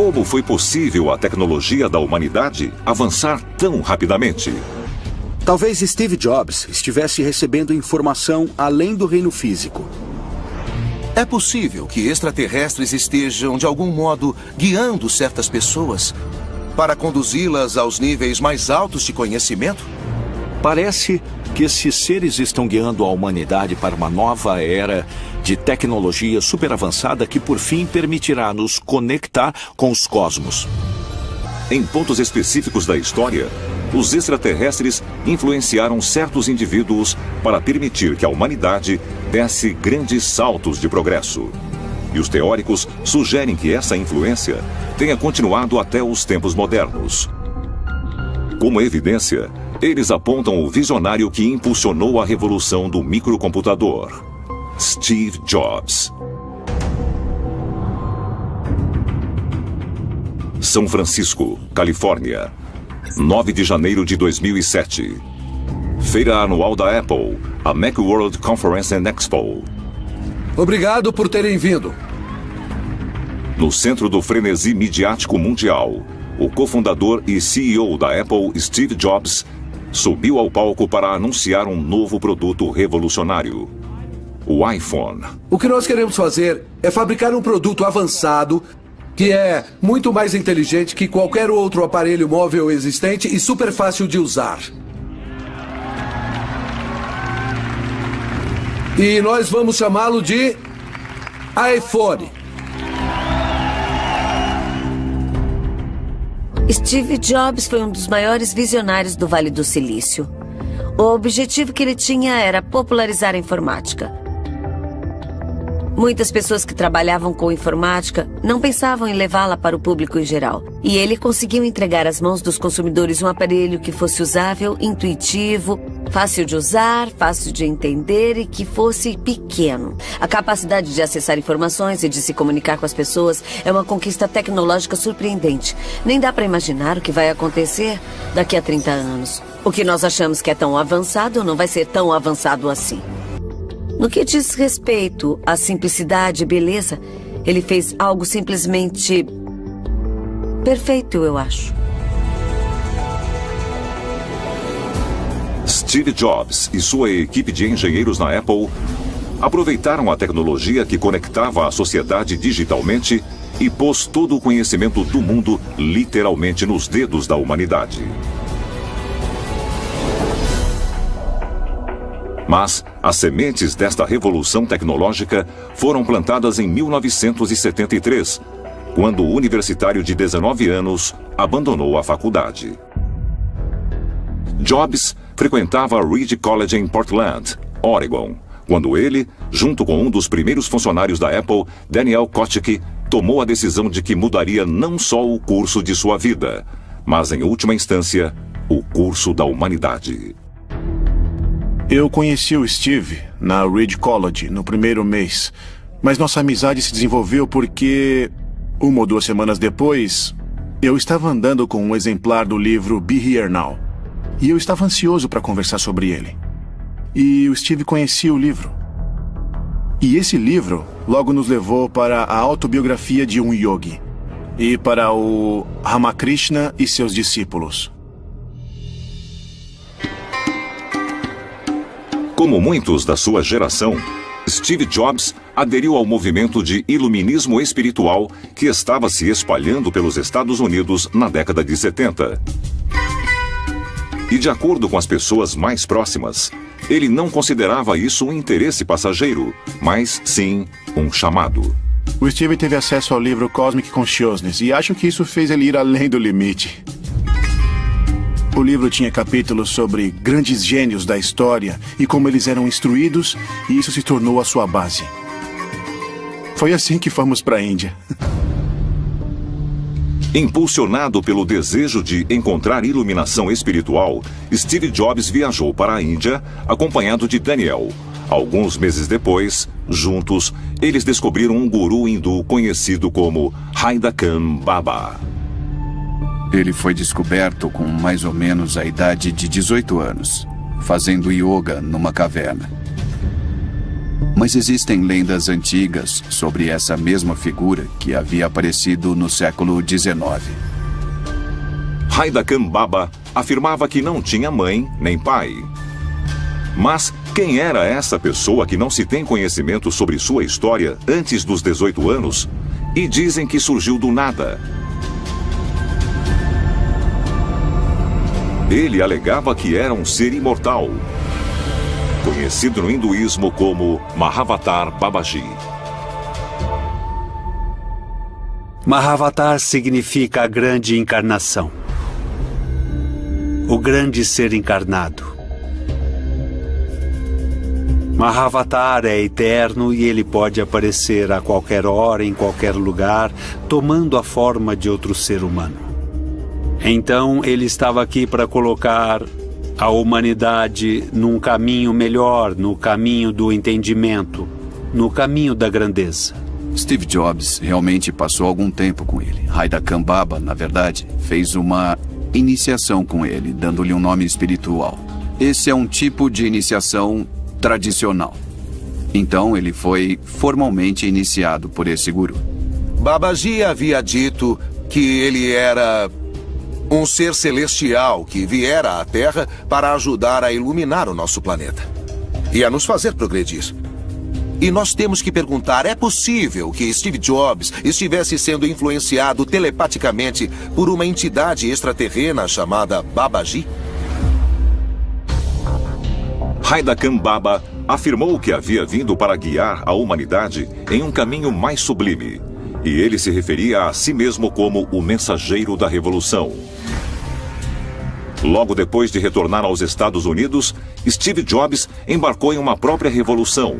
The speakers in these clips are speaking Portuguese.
Como foi possível a tecnologia da humanidade avançar tão rapidamente? Talvez Steve Jobs estivesse recebendo informação além do reino físico. É possível que extraterrestres estejam, de algum modo, guiando certas pessoas para conduzi-las aos níveis mais altos de conhecimento? Parece que esses seres estão guiando a humanidade para uma nova era de tecnologia super avançada que, por fim, permitirá nos conectar com os cosmos. Em pontos específicos da história, os extraterrestres influenciaram certos indivíduos para permitir que a humanidade desse grandes saltos de progresso. E os teóricos sugerem que essa influência tenha continuado até os tempos modernos. Como evidência, eles apontam o visionário que impulsionou a revolução do microcomputador, Steve Jobs. São Francisco, Califórnia, 9 de janeiro de 2007. Feira anual da Apple, a Macworld Conference and Expo. Obrigado por terem vindo. No centro do frenesi midiático mundial, o cofundador e CEO da Apple, Steve Jobs, subiu ao palco para anunciar um novo produto revolucionário, o iPhone. O que nós queremos fazer é fabricar um produto avançado que é muito mais inteligente que qualquer outro aparelho móvel existente e super fácil de usar. E nós vamos chamá-lo de iPhone. Steve Jobs foi um dos maiores visionários do Vale do Silício. O objetivo que ele tinha era popularizar a informática. Muitas pessoas que trabalhavam com informática não pensavam em levá-la para o público em geral. E ele conseguiu entregar às mãos dos consumidores um aparelho que fosse usável, intuitivo, fácil de usar, fácil de entender e que fosse pequeno. A capacidade de acessar informações e de se comunicar com as pessoas é uma conquista tecnológica surpreendente. Nem dá para imaginar o que vai acontecer daqui a 30 anos. O que nós achamos que é tão avançado não vai ser tão avançado assim. No que diz respeito à simplicidade e beleza, ele fez algo simplesmente perfeito, eu acho. Steve Jobs e sua equipe de engenheiros na Apple aproveitaram a tecnologia que conectava a sociedade digitalmente e pôs todo o conhecimento do mundo literalmente nos dedos da humanidade. Mas as sementes desta revolução tecnológica foram plantadas em 1973, quando o universitário de 19 anos abandonou a faculdade. Jobs frequentava a Reed College em Portland, Oregon, quando ele, junto com um dos primeiros funcionários da Apple, Daniel Kottke, tomou a decisão de que mudaria não só o curso de sua vida, mas, em última instância, o curso da humanidade. Eu conheci o Steve na Reed College no primeiro mês, mas nossa amizade se desenvolveu porque, 1 ou 2 semanas depois, eu estava andando com um exemplar do livro Be Here Now, e eu estava ansioso para conversar sobre ele. E o Steve conhecia o livro. E esse livro logo nos levou para a autobiografia de um yogi, e para o Ramakrishna e seus discípulos. Como muitos da sua geração, Steve Jobs aderiu ao movimento de iluminismo espiritual que estava se espalhando pelos Estados Unidos na década de 70. E de acordo com as pessoas mais próximas, ele não considerava isso um interesse passageiro, mas sim um chamado. O Steve teve acesso ao livro Cosmic Consciousness e acho que isso fez ele ir além do limite. O livro tinha capítulos sobre grandes gênios da história e como eles eram instruídos, e isso se tornou a sua base. Foi assim que fomos para a Índia. Impulsionado pelo desejo de encontrar iluminação espiritual, Steve Jobs viajou para a Índia, acompanhado de Daniel. Alguns meses depois, juntos, eles descobriram um guru hindu conhecido como Haidakam Baba. Ele foi descoberto com mais ou menos a idade de 18 anos, fazendo yoga numa caverna. Mas existem lendas antigas sobre essa mesma figura que havia aparecido no século XIX. Haida Kambaba afirmava que não tinha mãe nem pai. Mas quem era essa pessoa que não se tem conhecimento sobre sua história antes dos 18 anos e dizem que surgiu do nada? Ele alegava que era um ser imortal, conhecido no hinduísmo como Mahavatar Babaji. Mahavatar significa a grande encarnação. O grande ser encarnado. Mahavatar é eterno e ele pode aparecer a qualquer hora, em qualquer lugar, tomando a forma de outro ser humano. Então, ele estava aqui para colocar a humanidade num caminho melhor, no caminho do entendimento, no caminho da grandeza. Steve Jobs realmente passou algum tempo com ele. Haida Kambaba, na verdade, fez uma iniciação com ele, dando-lhe um nome espiritual. Esse é um tipo de iniciação tradicional. Então, ele foi formalmente iniciado por esse guru. Babaji havia dito que ele era um ser celestial que viera à Terra para ajudar a iluminar o nosso planeta e a nos fazer progredir. E nós temos que perguntar, é possível que Steve Jobs estivesse sendo influenciado telepaticamente por uma entidade extraterrena chamada Babaji? Haida Kambaba afirmou que havia vindo para guiar a humanidade em um caminho mais sublime, e ele se referia a si mesmo como o mensageiro da revolução. Logo depois de retornar aos Estados Unidos, Steve Jobs embarcou em uma própria revolução,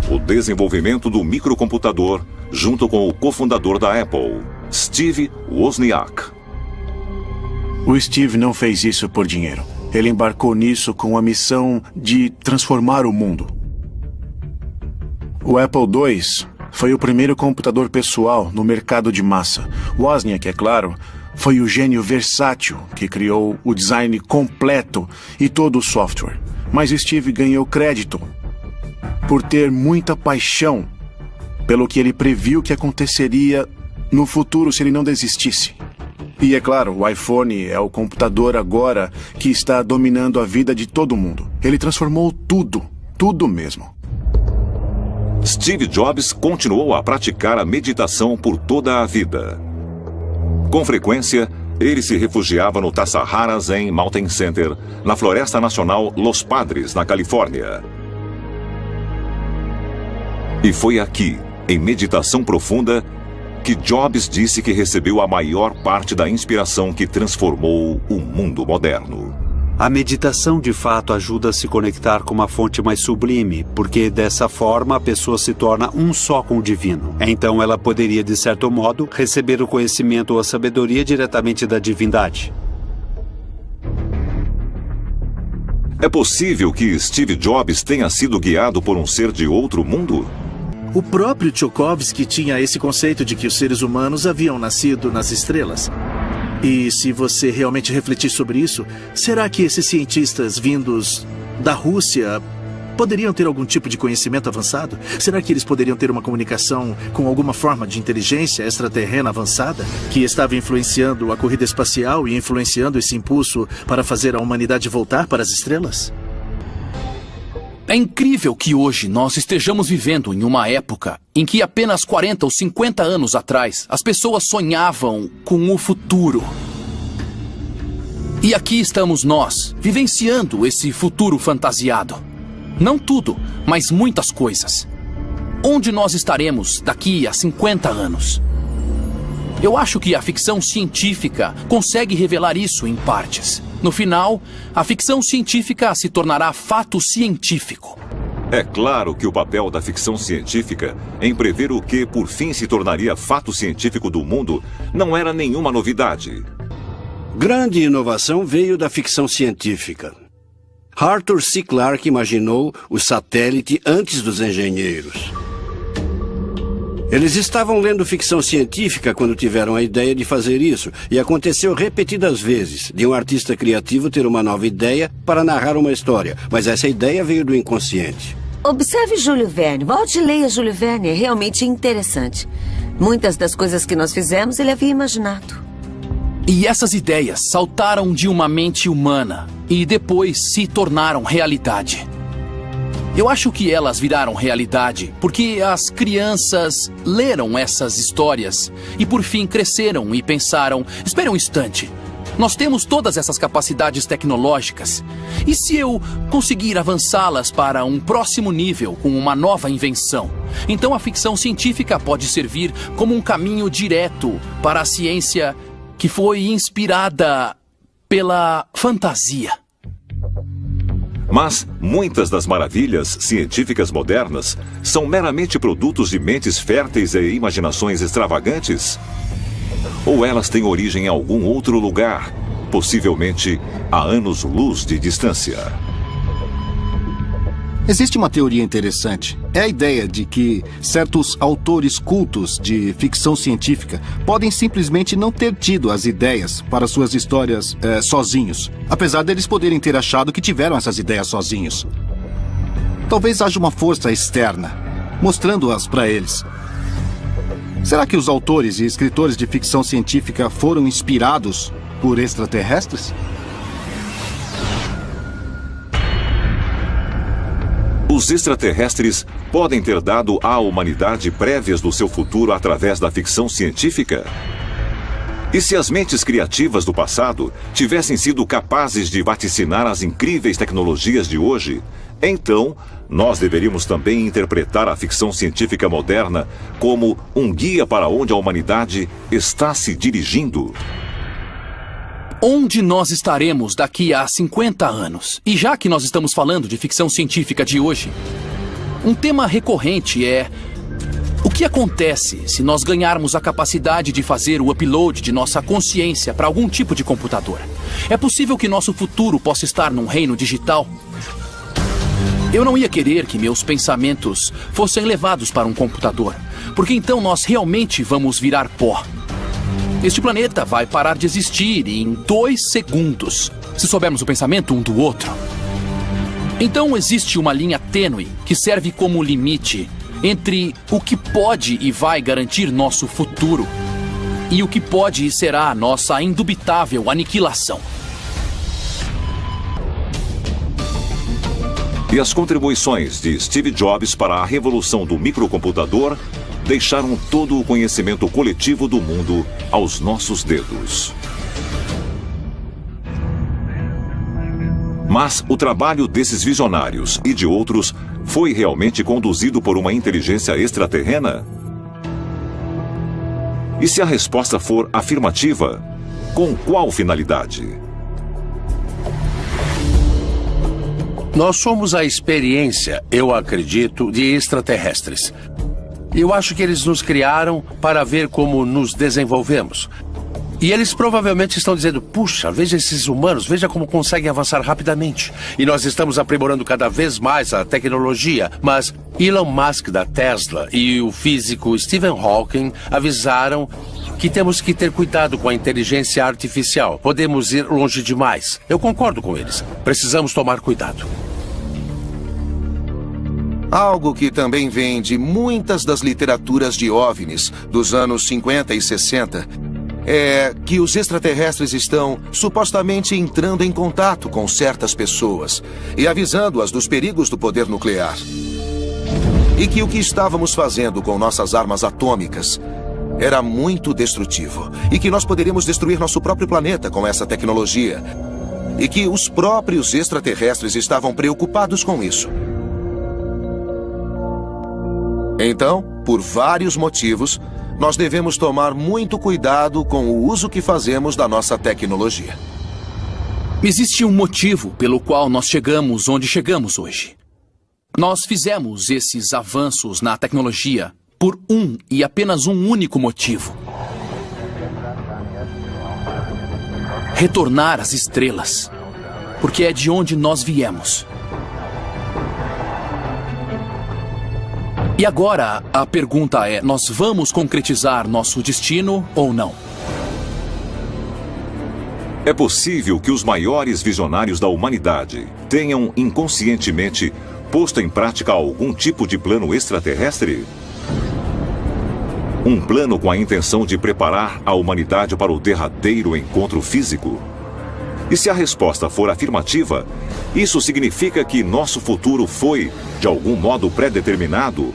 o desenvolvimento do microcomputador, junto com o cofundador da Apple, Steve Wozniak. O Steve não fez isso por dinheiro. Ele embarcou nisso com a missão de transformar o mundo. O Apple II foi o primeiro computador pessoal no mercado de massa. Wozniak, é claro, foi o gênio versátil que criou o design completo e todo o software. Mas Steve ganhou crédito por ter muita paixão pelo que ele previu que aconteceria no futuro se ele não desistisse. E é claro, o iPhone é o computador agora que está dominando a vida de todo mundo. Ele transformou tudo mesmo. Steve Jobs continuou a praticar a meditação por toda a vida. Com frequência, ele se refugiava no Tassajara Zen Mountain Center, na Floresta Nacional Los Padres, na Califórnia. E foi aqui, em meditação profunda, que Jobs disse que recebeu a maior parte da inspiração que transformou o mundo moderno. A meditação, de fato, ajuda a se conectar com uma fonte mais sublime, porque dessa forma a pessoa se torna um só com o divino. Então ela poderia, de certo modo, receber o conhecimento ou a sabedoria diretamente da divindade. É possível que Steve Jobs tenha sido guiado por um ser de outro mundo? O próprio Tchaikovsky tinha esse conceito de que os seres humanos haviam nascido nas estrelas. E se você realmente refletir sobre isso, será que esses cientistas vindos da Rússia poderiam ter algum tipo de conhecimento avançado? Será que eles poderiam ter uma comunicação com alguma forma de inteligência extraterrena avançada que estava influenciando a corrida espacial e influenciando esse impulso para fazer a humanidade voltar para as estrelas? É incrível que hoje nós estejamos vivendo em uma época em que apenas 40 ou 50 anos atrás as pessoas sonhavam com o futuro. E aqui estamos nós, vivenciando esse futuro fantasiado. Não tudo, mas muitas coisas. Onde nós estaremos daqui a 50 anos? Eu acho que a ficção científica consegue revelar isso em partes. No final, a ficção científica se tornará fato científico. É claro que o papel da ficção científica em prever o que, por fim, se tornaria fato científico do mundo não era nenhuma novidade. Grande inovação veio da ficção científica. Arthur C. Clarke imaginou o satélite antes dos engenheiros. Eles estavam lendo ficção científica quando tiveram a ideia de fazer isso, e aconteceu repetidas vezes de um artista criativo ter uma nova ideia para narrar uma história, mas essa ideia veio do inconsciente. Observe Júlio Verne. Volte e leia Júlio Verne. É realmente interessante. Muitas das coisas que nós fizemos, ele havia imaginado. E essas ideias saltaram de uma mente humana e depois se tornaram realidade. Eu acho que elas viraram realidade porque as crianças leram essas histórias e por fim cresceram e pensaram, espere um instante, nós temos todas essas capacidades tecnológicas. E se eu conseguir avançá-las para um próximo nível com uma nova invenção? Então a ficção científica pode servir como um caminho direto para a ciência que foi inspirada pela fantasia. Mas muitas das maravilhas científicas modernas são meramente produtos de mentes férteis e imaginações extravagantes? Ou elas têm origem em algum outro lugar, possivelmente a anos-luz de distância? Existe uma teoria interessante. É a ideia de que certos autores cultos de ficção científica podem simplesmente não ter tido as ideias para suas histórias sozinhos, apesar deles poderem ter achado que tiveram essas ideias sozinhos. Talvez haja uma força externa, mostrando-as para eles. Será que os autores e escritores de ficção científica foram inspirados por extraterrestres? Os extraterrestres podem ter dado à humanidade prévias do seu futuro através da ficção científica? E se as mentes criativas do passado tivessem sido capazes de vaticinar as incríveis tecnologias de hoje, então nós deveríamos também interpretar a ficção científica moderna como um guia para onde a humanidade está se dirigindo. Onde nós estaremos daqui a 50 anos? E já que nós estamos falando de ficção científica de hoje, um tema recorrente é: o que acontece se nós ganharmos a capacidade de fazer o upload de nossa consciência para algum tipo de computador? É possível que nosso futuro possa estar num reino digital? Eu não ia querer que meus pensamentos fossem levados para um computador, porque então nós realmente vamos virar pó. Este planeta vai parar de existir em 2 segundos, se soubermos o pensamento um do outro. Então existe uma linha tênue que serve como limite entre o que pode e vai garantir nosso futuro e o que pode e será nossa indubitável aniquilação. E as contribuições de Steve Jobs para a revolução do microcomputador deixaram todo o conhecimento coletivo do mundo aos nossos dedos. Mas o trabalho desses visionários e de outros foi realmente conduzido por uma inteligência extraterrena? E se a resposta for afirmativa, com qual finalidade? Nós somos a experiência, eu acredito, de extraterrestres. Eu acho que eles nos criaram para ver como nos desenvolvemos. E eles provavelmente estão dizendo, puxa, veja esses humanos, veja como conseguem avançar rapidamente. E nós estamos aprimorando cada vez mais a tecnologia. Mas Elon Musk da Tesla e o físico Stephen Hawking avisaram que temos que ter cuidado com a inteligência artificial. Podemos ir longe demais. Eu concordo com eles. Precisamos tomar cuidado. Algo que também vem de muitas das literaturas de OVNIs dos anos 50 e 60 é que os extraterrestres estão supostamente entrando em contato com certas pessoas e avisando-as dos perigos do poder nuclear. E que o que estávamos fazendo com nossas armas atômicas era muito destrutivo e que nós poderíamos destruir nosso próprio planeta com essa tecnologia. E que os próprios extraterrestres estavam preocupados com isso. Então, por vários motivos, nós devemos tomar muito cuidado com o uso que fazemos da nossa tecnologia. Existe um motivo pelo qual nós chegamos onde chegamos hoje. Nós fizemos esses avanços na tecnologia por um e apenas um único motivo: retornar às estrelas, porque é de onde nós viemos. E agora, a pergunta é, nós vamos concretizar nosso destino ou não? É possível que os maiores visionários da humanidade tenham inconscientemente posto em prática algum tipo de plano extraterrestre? Um plano com a intenção de preparar a humanidade para o derradeiro encontro físico? E se a resposta for afirmativa, isso significa que nosso futuro foi, de algum modo, pré-determinado?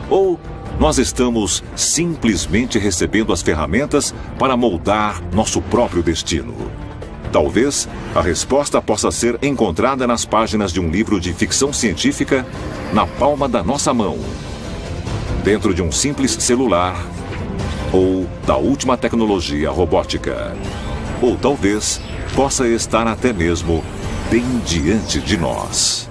Ou nós estamos simplesmente recebendo as ferramentas para moldar nosso próprio destino? Talvez a resposta possa ser encontrada nas páginas de um livro de ficção científica na palma da nossa mão, dentro de um simples celular, ou da última tecnologia robótica. Ou talvez possa estar até mesmo bem diante de nós.